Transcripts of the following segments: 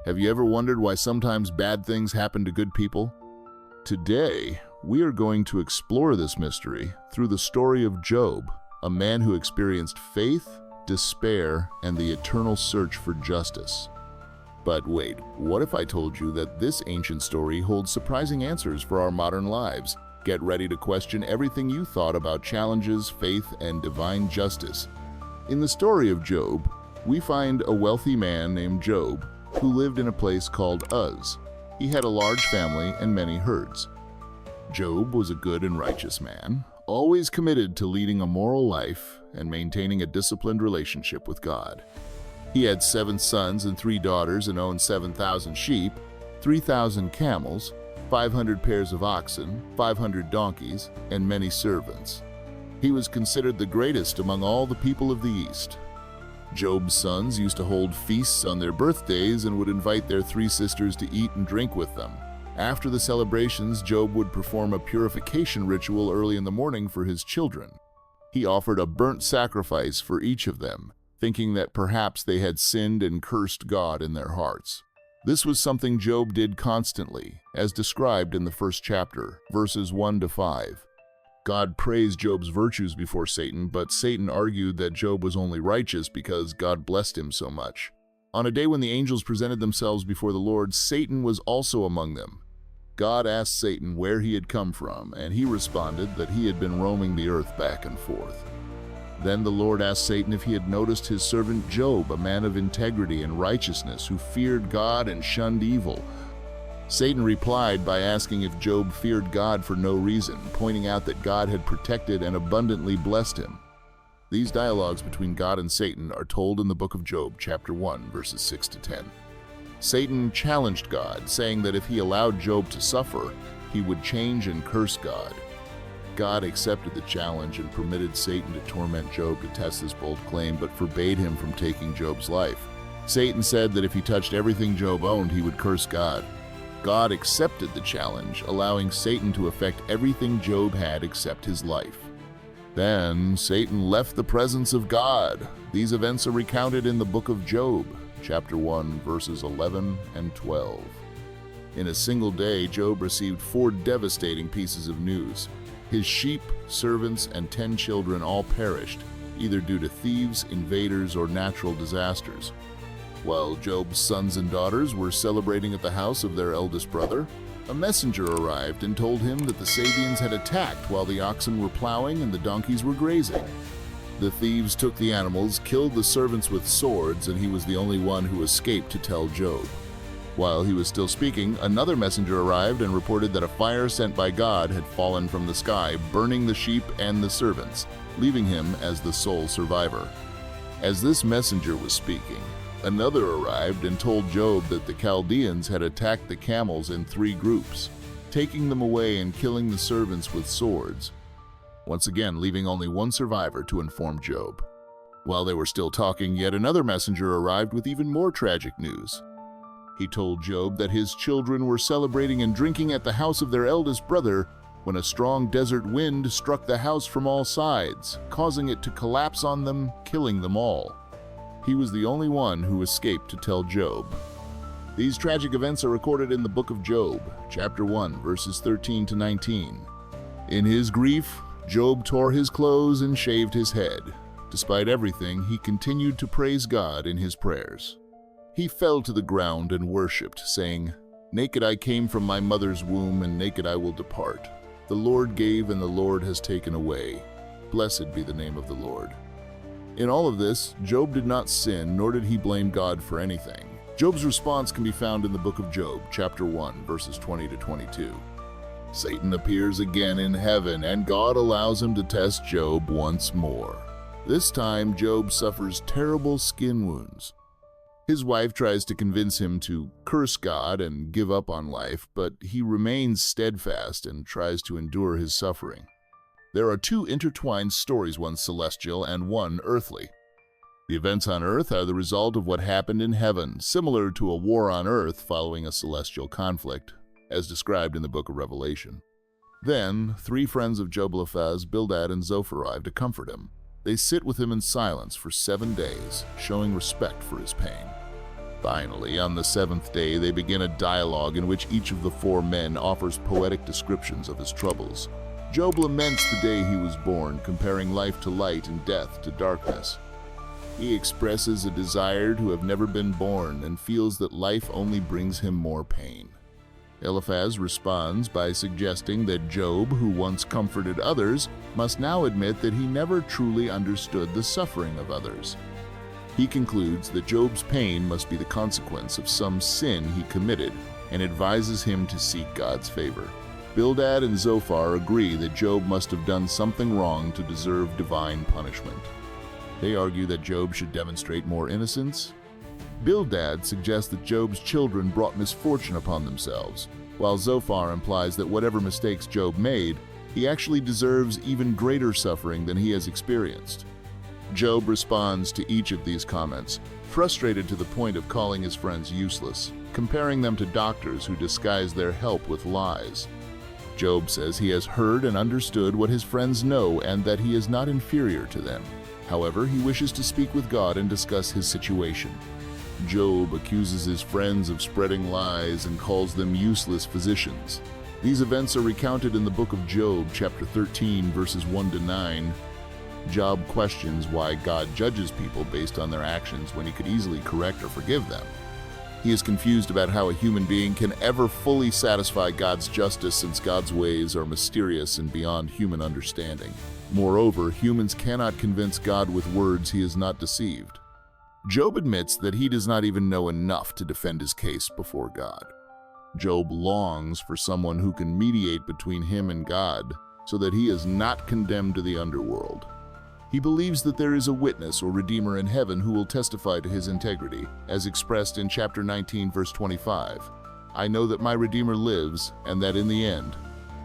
Have you ever wondered why sometimes bad things happen to good people? Today, we are going to explore this mystery through the story of Job, a man who experienced faith, despair, and the eternal search for justice. But wait, what if I told you that this ancient story holds surprising answers for our modern lives? Get ready to question everything you thought about challenges, faith, and divine justice. In the story of Job, we find a wealthy man named Job who lived in a place called Uz. He had a large family and many herds. Job was a good and righteous man, always committed to leading a moral life and maintaining a disciplined relationship with God. He had 7 sons and 3 daughters and owned 7,000 sheep, 3,000 camels, 500 pairs of oxen, 500 donkeys, and many servants. He was considered the greatest among all the people of the East. Job's sons used to hold feasts on their birthdays and would invite their 3 sisters to eat and drink with them. After the celebrations, Job would perform a purification ritual early in the morning for his children. He offered a burnt sacrifice for each of them, thinking that perhaps they had sinned and cursed God in their hearts. This was something Job did constantly, as described in the first chapter, verses 1 to 5. God praised Job's virtues before Satan, but Satan argued that Job was only righteous because God blessed him so much. On a day when the angels presented themselves before the Lord, Satan was also among them. God asked Satan where he had come from, and he responded that he had been roaming the earth back and forth. Then the Lord asked Satan if he had noticed his servant Job, a man of integrity and righteousness who feared God and shunned evil. Satan replied by asking if Job feared God for no reason, pointing out that God had protected and abundantly blessed him. These dialogues between God and Satan are told in the book of Job, chapter 1, verses 6 to 10. Satan challenged God, saying that if he allowed Job to suffer, he would change and curse God. God accepted the challenge and permitted Satan to torment Job to test this bold claim, but forbade him from taking Job's life. Satan said that if he touched everything Job owned, he would curse God. God accepted the challenge, allowing Satan to affect everything Job had except his life. Then Satan left the presence of God. These events are recounted in the book of Job, chapter 1, verses 11 and 12. In a single day, Job received 4 devastating pieces of news. His sheep, servants, and 10 children all perished, either due to thieves, invaders, or natural disasters. While Job's sons and daughters were celebrating at the house of their eldest brother, a messenger arrived and told him that the Sabians had attacked while the oxen were plowing and the donkeys were grazing. The thieves took the animals, killed the servants with swords, and he was the only one who escaped to tell Job. While he was still speaking, another messenger arrived and reported that a fire sent by God had fallen from the sky, burning the sheep and the servants, leaving him as the sole survivor. As this messenger was speaking, another arrived and told Job that the Chaldeans had attacked the camels in 3 groups, taking them away and killing the servants with swords, once again leaving only one survivor to inform Job. While they were still talking, yet another messenger arrived with even more tragic news. He told Job that his children were celebrating and drinking at the house of their eldest brother when a strong desert wind struck the house from all sides, causing it to collapse on them, killing them all. He was the only one who escaped to tell Job. These tragic events are recorded in the book of Job, chapter 1, verses 13 to 19. In his grief, Job tore his clothes and shaved his head. Despite everything, he continued to praise God in his prayers. He fell to the ground and worshipped, saying, "Naked I came from my mother's womb, and naked I will depart. The Lord gave, and the Lord has taken away. Blessed be the name of the Lord." In all of this, Job did not sin, nor did he blame God for anything. Job's response can be found in the book of Job, chapter 1, verses 20 to 22. Satan appears again in heaven, and God allows him to test Job once more. This time, Job suffers terrible skin wounds. His wife tries to convince him to curse God and give up on life, but he remains steadfast and tries to endure his suffering. There are 2 intertwined stories, one celestial and one earthly. The events on earth are the result of what happened in heaven, similar to a war on earth following a celestial conflict, as described in the book of Revelation. Then 3 friends of Job, Eliphaz, Bildad, and Zophar arrive to comfort him. They sit with him in silence for 7 days, showing respect for his pain. Finally, on the seventh day, they begin a dialogue in which each of the four men offers poetic descriptions of his troubles. Job laments the day he was born, comparing life to light and death to darkness. He expresses a desire to have never been born and feels that life only brings him more pain. Eliphaz responds by suggesting that Job, who once comforted others, must now admit that he never truly understood the suffering of others. He concludes that Job's pain must be the consequence of some sin he committed and advises him to seek God's favor. Bildad and Zophar agree that Job must have done something wrong to deserve divine punishment. They argue that Job should demonstrate more innocence. Bildad suggests that Job's children brought misfortune upon themselves, while Zophar implies that whatever mistakes Job made, he actually deserves even greater suffering than he has experienced. Job responds to each of these comments, frustrated to the point of calling his friends useless, comparing them to doctors who disguise their help with lies. Job says he has heard and understood what his friends know and that he is not inferior to them. However, he wishes to speak with God and discuss his situation. Job accuses his friends of spreading lies and calls them useless physicians. These events are recounted in the book of Job, chapter 13, verses 1 to 9. Job questions why God judges people based on their actions when he could easily correct or forgive them. He is confused about how a human being can ever fully satisfy God's justice since God's ways are mysterious and beyond human understanding. Moreover, humans cannot convince God with words he has not deceived. Job admits that he does not even know enough to defend his case before God. Job longs for someone who can mediate between him and God so that he is not condemned to the underworld. He believes that there is a witness or redeemer in heaven who will testify to his integrity, as expressed in chapter 19, verse 25. I know that my Redeemer lives, and that in the end,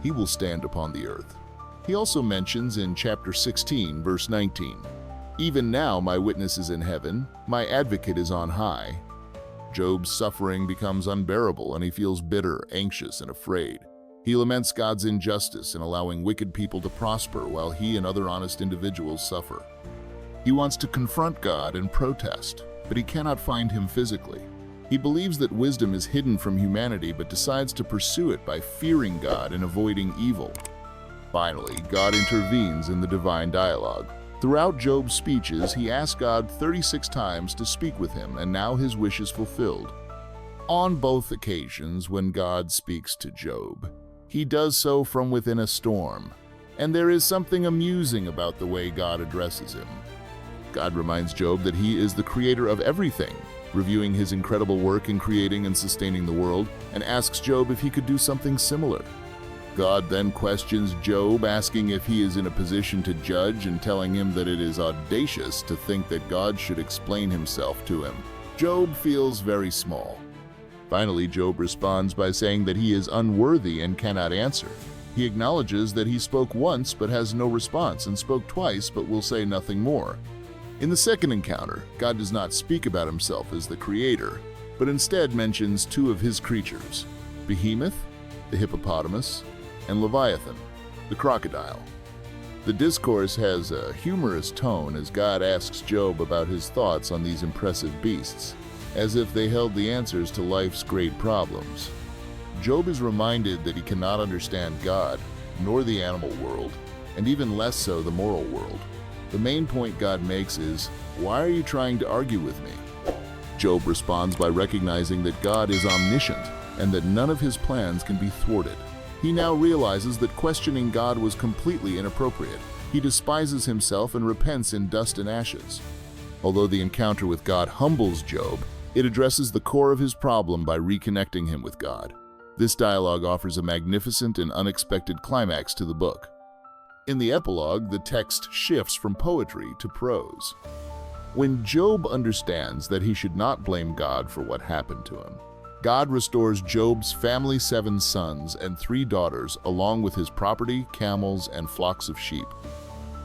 he will stand upon the earth. He also mentions in chapter 16, verse 19, even now my witness is in heaven, my advocate is on high. Job's suffering becomes unbearable, and he feels bitter, anxious, and afraid. He laments God's injustice in allowing wicked people to prosper while he and other honest individuals suffer. He wants to confront God and protest, but he cannot find him physically. He believes that wisdom is hidden from humanity but decides to pursue it by fearing God and avoiding evil. Finally, God intervenes in the divine dialogue. Throughout Job's speeches, he asks God 36 times to speak with him, and now his wish is fulfilled. On both occasions when God speaks to Job, he does so from within a storm, and there is something amusing about the way God addresses him. God reminds Job that he is the creator of everything, reviewing his incredible work in creating and sustaining the world, and asks Job if he could do something similar. God then questions Job, asking if he is in a position to judge and telling him that it is audacious to think that God should explain himself to him. Job feels very small. Finally, Job responds by saying that he is unworthy and cannot answer. He acknowledges that he spoke once but has no response, and spoke twice but will say nothing more. In the second encounter, God does not speak about himself as the creator, but instead mentions two of his creatures, Behemoth, the hippopotamus, and Leviathan, the crocodile. The discourse has a humorous tone as God asks Job about his thoughts on these impressive beasts, as if they held the answers to life's great problems. Job is reminded that he cannot understand God, nor the animal world, and even less so the moral world. The main point God makes is, "Why are you trying to argue with me?" Job responds by recognizing that God is omniscient and that none of his plans can be thwarted. He now realizes that questioning God was completely inappropriate. He despises himself and repents in dust and ashes. Although the encounter with God humbles Job, it addresses the core of his problem by reconnecting him with God. This dialogue offers a magnificent and unexpected climax to the book. In the epilogue, the text shifts from poetry to prose. When Job understands that he should not blame God for what happened to him, God restores Job's family 7 sons and 3 daughters, along with his property, camels, and flocks of sheep,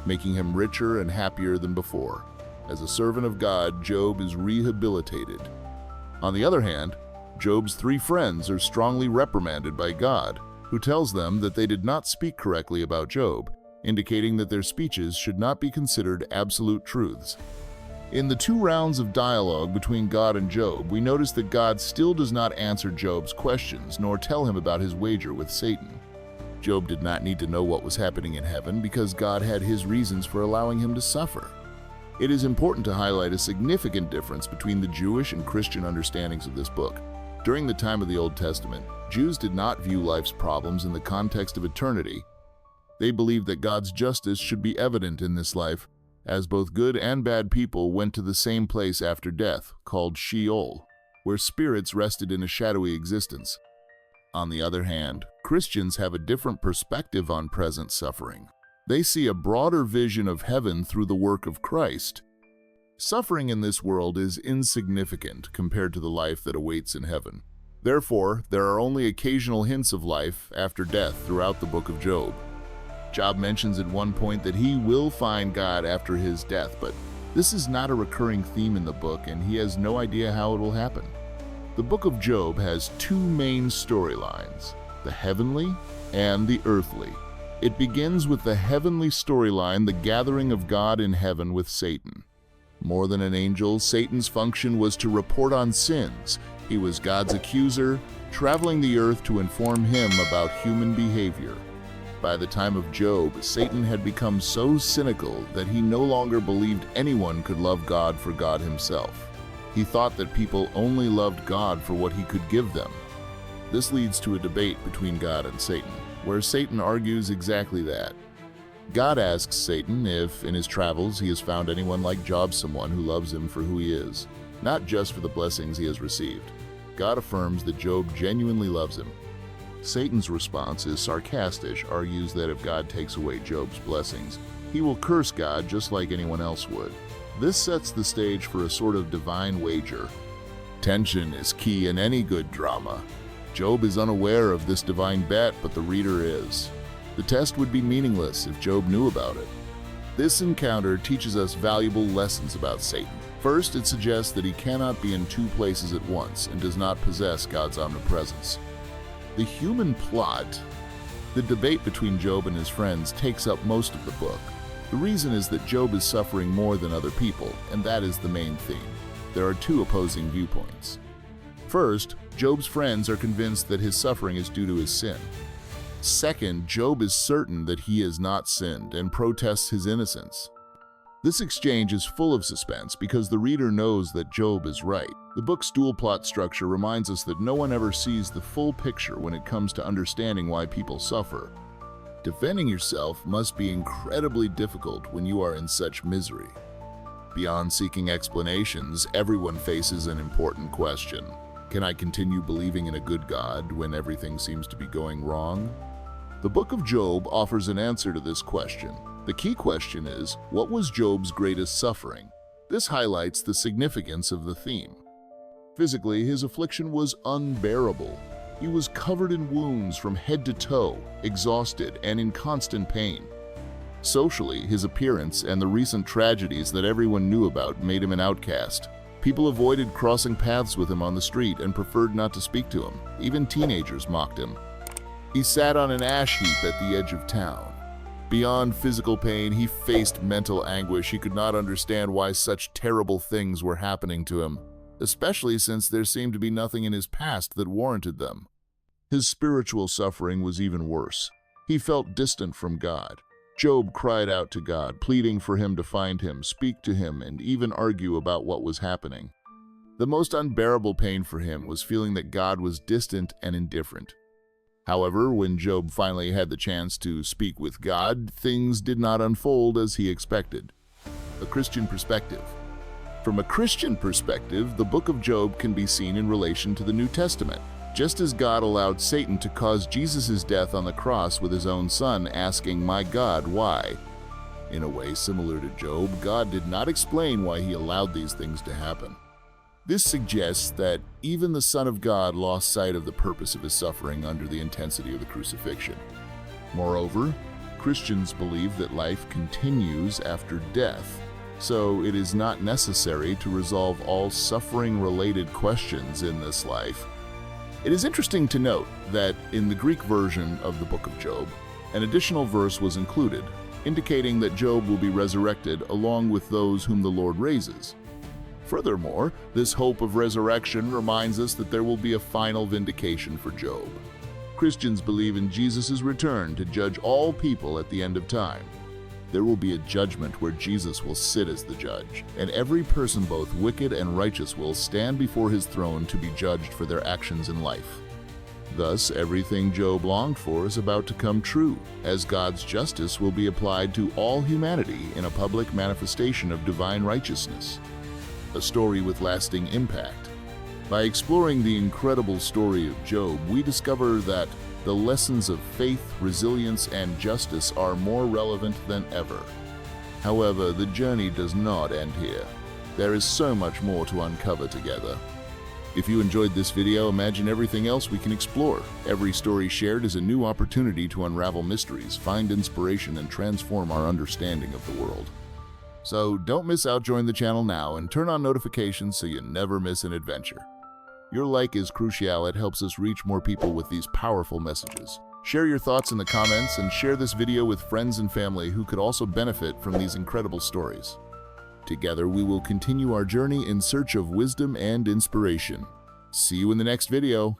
making him richer and happier than before. As a servant of God, Job is rehabilitated. On the other hand, Job's 3 friends are strongly reprimanded by God, who tells them that they did not speak correctly about Job, indicating that their speeches should not be considered absolute truths. In the 2 rounds of dialogue between God and Job, we notice that God still does not answer Job's questions nor tell him about his wager with Satan. Job did not need to know what was happening in heaven because God had his reasons for allowing him to suffer. It is important to highlight a significant difference between the Jewish and Christian understandings of this book. During the time of the Old Testament, Jews did not view life's problems in the context of eternity. They believed that God's justice should be evident in this life, as both good and bad people went to the same place after death, called Sheol, where spirits rested in a shadowy existence. On the other hand, Christians have a different perspective on present suffering. They see a broader vision of heaven through the work of Christ. Suffering in this world is insignificant compared to the life that awaits in heaven. Therefore, there are only occasional hints of life after death throughout the book of Job. Job mentions at one point that he will find God after his death, but this is not a recurring theme in the book, and he has no idea how it will happen. The book of Job has 2 main storylines, the heavenly and the earthly. It begins with the heavenly storyline, the gathering of God in heaven with Satan. More than an angel, Satan's function was to report on sins. He was God's accuser, traveling the earth to inform him about human behavior. By the time of Job, Satan had become so cynical that he no longer believed anyone could love God for God himself. He thought that people only loved God for what he could give them. This leads to a debate between God and Satan, where Satan argues exactly that. God asks Satan if, in his travels, he has found anyone like Job, someone who loves him for who he is, not just for the blessings he has received. God affirms that Job genuinely loves him. Satan's response is sarcastic, argues that if God takes away Job's blessings, he will curse God just like anyone else would. This sets the stage for a sort of divine wager. Tension is key in any good drama. Job is unaware of this divine bet, but the reader is. The test would be meaningless if Job knew about it. This encounter teaches us valuable lessons about Satan. First, it suggests that he cannot be in 2 places at once and does not possess God's omnipresence. The human plot, the debate between Job and his friends, takes up most of the book. The reason is that Job is suffering more than other people, and that is the main theme. There are 2 opposing viewpoints. First, Job's friends are convinced that his suffering is due to his sin. Second, Job is certain that he has not sinned and protests his innocence. This exchange is full of suspense because the reader knows that Job is right. The book's dual plot structure reminds us that no one ever sees the full picture when it comes to understanding why people suffer. Defending yourself must be incredibly difficult when you are in such misery. Beyond seeking explanations, everyone faces an important question. Can I continue believing in a good God when everything seems to be going wrong? The book of Job offers an answer to this question. The key question is, what was Job's greatest suffering? This highlights the significance of the theme. Physically, his affliction was unbearable. He was covered in wounds from head to toe, exhausted and in constant pain. Socially, his appearance and the recent tragedies that everyone knew about made him an outcast. People avoided crossing paths with him on the street and preferred not to speak to him. Even teenagers mocked him. He sat on an ash heap at the edge of town. Beyond physical pain, he faced mental anguish. He could not understand why such terrible things were happening to him, especially since there seemed to be nothing in his past that warranted them. His spiritual suffering was even worse. He felt distant from God. Job cried out to God, pleading for him to find him, speak to him, and even argue about what was happening. The most unbearable pain for him was feeling that God was distant and indifferent. However, when Job finally had the chance to speak with God, things did not unfold as he expected. A Christian perspective. From a Christian perspective, the book of Job can be seen in relation to the New Testament. Just as God allowed Satan to cause Jesus' death on the cross with his own son, asking, "My God, why?" In a way similar to Job, God did not explain why he allowed these things to happen. This suggests that even the Son of God lost sight of the purpose of his suffering under the intensity of the crucifixion. Moreover, Christians believe that life continues after death, so it is not necessary to resolve all suffering-related questions in this life. It is interesting to note that in the Greek version of the book of Job, an additional verse was included, indicating that Job will be resurrected along with those whom the Lord raises. Furthermore, this hope of resurrection reminds us that there will be a final vindication for Job. Christians believe in Jesus' return to judge all people at the end of time. There will be a judgment where Jesus will sit as the judge, and every person, both wicked and righteous, will stand before his throne to be judged for their actions in life. Thus, everything Job longed for is about to come true, as God's justice will be applied to all humanity in a public manifestation of divine righteousness. A story with lasting impact. By exploring the incredible story of Job, we discover that the lessons of faith, resilience, and justice are more relevant than ever. However, the journey does not end here. There is so much more to uncover together. If you enjoyed this video, imagine everything else we can explore. Every story shared is a new opportunity to unravel mysteries, find inspiration, and transform our understanding of the world. So don't miss out, join the channel now and turn on notifications so you never miss an adventure. Your like is crucial, it helps us reach more people with these powerful messages. Share your thoughts in the comments and share this video with friends and family who could also benefit from these incredible stories. Together we will continue our journey in search of wisdom and inspiration. See you in the next video.